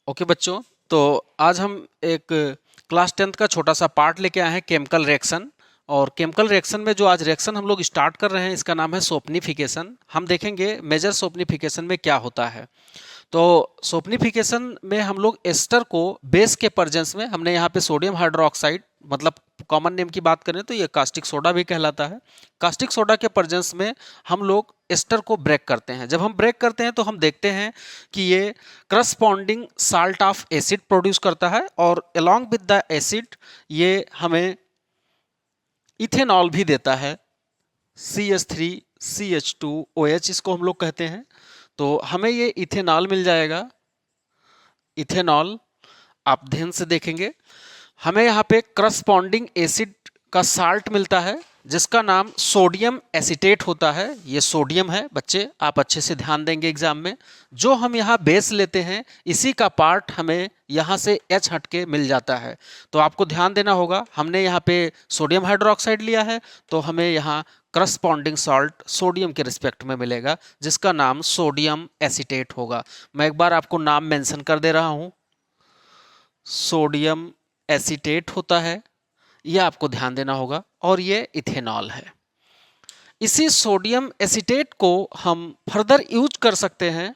Okay बच्चों, तो आज हम एक क्लास 10th का छोटा सा पार्ट लेके आए हैं केमिकल रिएक्शन। और केमिकल रिएक्शन में जो आज रिएक्शन हम लोग स्टार्ट कर रहे हैं इसका नाम है सोपनीफिकेशन। हम देखेंगे मेजर सोपनीफिकेशन में क्या होता है। तो सोपनीफिकेशन में हम लोग एस्टर को बेस के प्रेजेंस में, हमने यहाँ पे सोडियम हाइड्रोक्साइड, मतलब कॉमन नेम की बात करें तो ये कास्टिक सोडा भी कहलाता है। कास्टिक सोडा के प्रेजेंस में हम लोग एस्टर को ब्रेक करते हैं। जब हम ब्रेक करते हैं तो हम देखते हैं कि ये corresponding salt of acid produce करता है, और अलोंग विद द एसिड ये हमें इथेनॉल भी देता है। CH3CH2OH इसको हम लोग कहते हैं। तो हमें ये इथेनॉल मिल जाएगा। इथेनॉल आप ध्यान से देखेंगे, हमें यहाँ पे करस्पॉन्डिंग एसिड का साल्ट मिलता है जिसका नाम सोडियम एसीटेट होता है। ये सोडियम है बच्चे, आप अच्छे से ध्यान देंगे एग्जाम में। जो हम यहाँ बेस लेते हैं इसी का पार्ट हमें यहाँ से H हट के मिल जाता है। तो आपको ध्यान देना होगा, हमने यहाँ पे सोडियम हाइड्रोक्साइड लिया है तो हमें यहाँ करस्पॉन्डिंग सॉल्ट सोडियम के रिस्पेक्ट में मिलेगा जिसका नाम सोडियम एसीटेट होगा। मैं एक बार आपको नाम मेंशन कर दे रहा हूँ, सोडियम एसीटेट होता है, यह आपको ध्यान देना होगा। और ये इथेनॉल है। इसी सोडियम एसीटेट को हम फर्दर यूज कर सकते हैं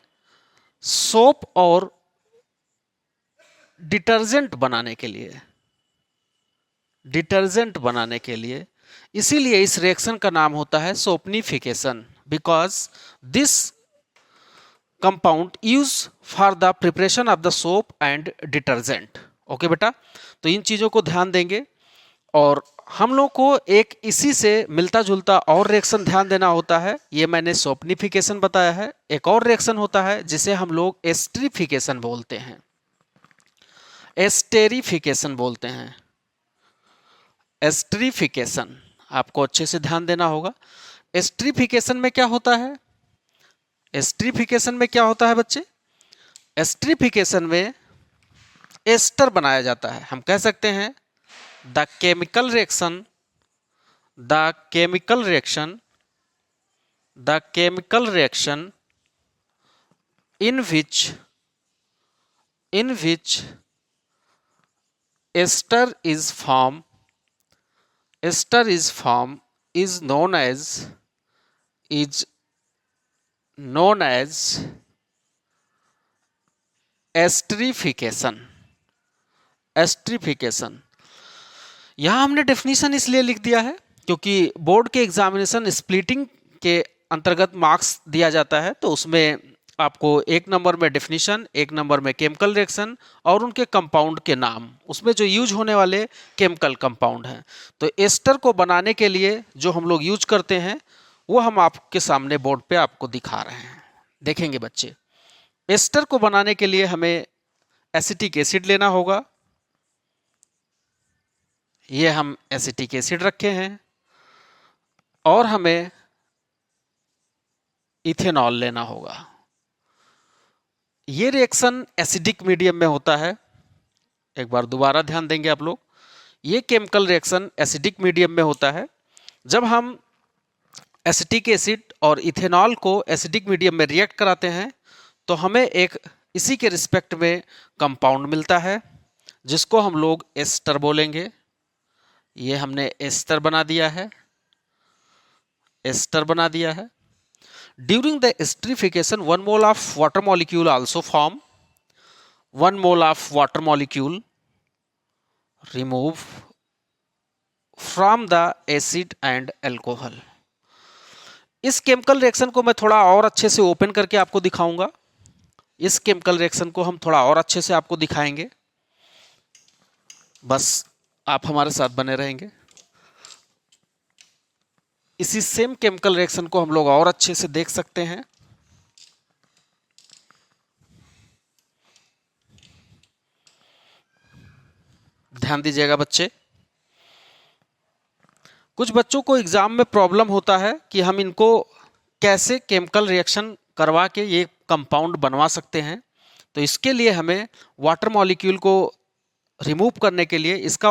सोप और डिटर्जेंट बनाने के लिए। डिटर्जेंट बनाने के लिए इसीलिए इस रिएक्शन का नाम होता है saponification, because this compound use for the preparation of the soap and detergent. Okay बेटा, तो इन चीजों को ध्यान देंगे। और हम लोग को एक इसी से मिलता जुलता और रिएक्शन ध्यान देना होता है। ये मैंने सोपनीफिकेशन बताया है। एक और रिएक्शन होता है जिसे हम लोग एस्टरीफिकेशन बोलते हैं, एस्टेरिफिकेशन बोलते हैं। एस्टरीफिकेशन आपको अच्छे से ध्यान देना होगा। एस्टरीफिकेशन में क्या होता है? एस्टरीफिकेशन में क्या होता है बच्चे? एस्टरीफिकेशन में एस्टर बनाया जाता है। हम कह सकते हैं the chemical reaction, the chemical reaction, the chemical reaction in which ester is formed, ester is formed is known as esterification. Esterification यहाँ हमने डेफिनेशन इसलिए लिख दिया है क्योंकि बोर्ड के एग्जामिनेशन स्प्लिटिंग के अंतर्गत मार्क्स दिया जाता है। तो उसमें आपको एक नंबर में डेफिनेशन, एक नंबर में केमिकल रिएक्शन और उनके कंपाउंड के नाम, उसमें जो यूज होने वाले केमिकल कंपाउंड हैं। तो एस्टर को बनाने के लिए जो हम लोग यूज करते हैं वो हम आपके सामने बोर्ड पे आपको दिखा रहे हैं। देखेंगे बच्चे, एस्टर को बनाने के लिए हमें एसिटिक एसिड लेना होगा। ये हम एसिटिक एसिड रखे हैं। और हमें इथेनॉल लेना होगा। ये रिएक्शन एसिडिक मीडियम में होता है। एक बार दोबारा ध्यान देंगे आप लोग, ये केमिकल रिएक्शन एसिडिक मीडियम में होता है। जब हम एसिटिक एसिड और इथेनॉल को एसिडिक मीडियम में रिएक्ट कराते हैं तो हमें एक इसी के रिस्पेक्ट में कंपाउंड मिलता है जिसको हम लोग एस्टर बोलेंगे। ये हमने एस्टर बना दिया है, एस्टर बना दिया है। During the esterification 1 mole of water molecule also form, 1 mole of water molecule remove from the acid and alcohol। इस केमिकल रिएक्शन को मैं थोड़ा और अच्छे से ओपन करके आपको दिखाऊंगा। इस केमिकल रिएक्शन को हम थोड़ा और अच्छे से आपको दिखाएंगे, बस आप हमारे साथ बने रहेंगे। इसी सेम केमिकल रिएक्शन को हम लोग और अच्छे से देख सकते हैं। ध्यान दीजिएगा बच्चे, कुछ बच्चों को एग्जाम में प्रॉब्लम होता है कि हम इनको कैसे केमिकल रिएक्शन करवा के ये कंपाउंड बनवा सकते हैं। तो इसके लिए हमें वाटर मॉलिक्यूल को रिमूव करने के लिए इसका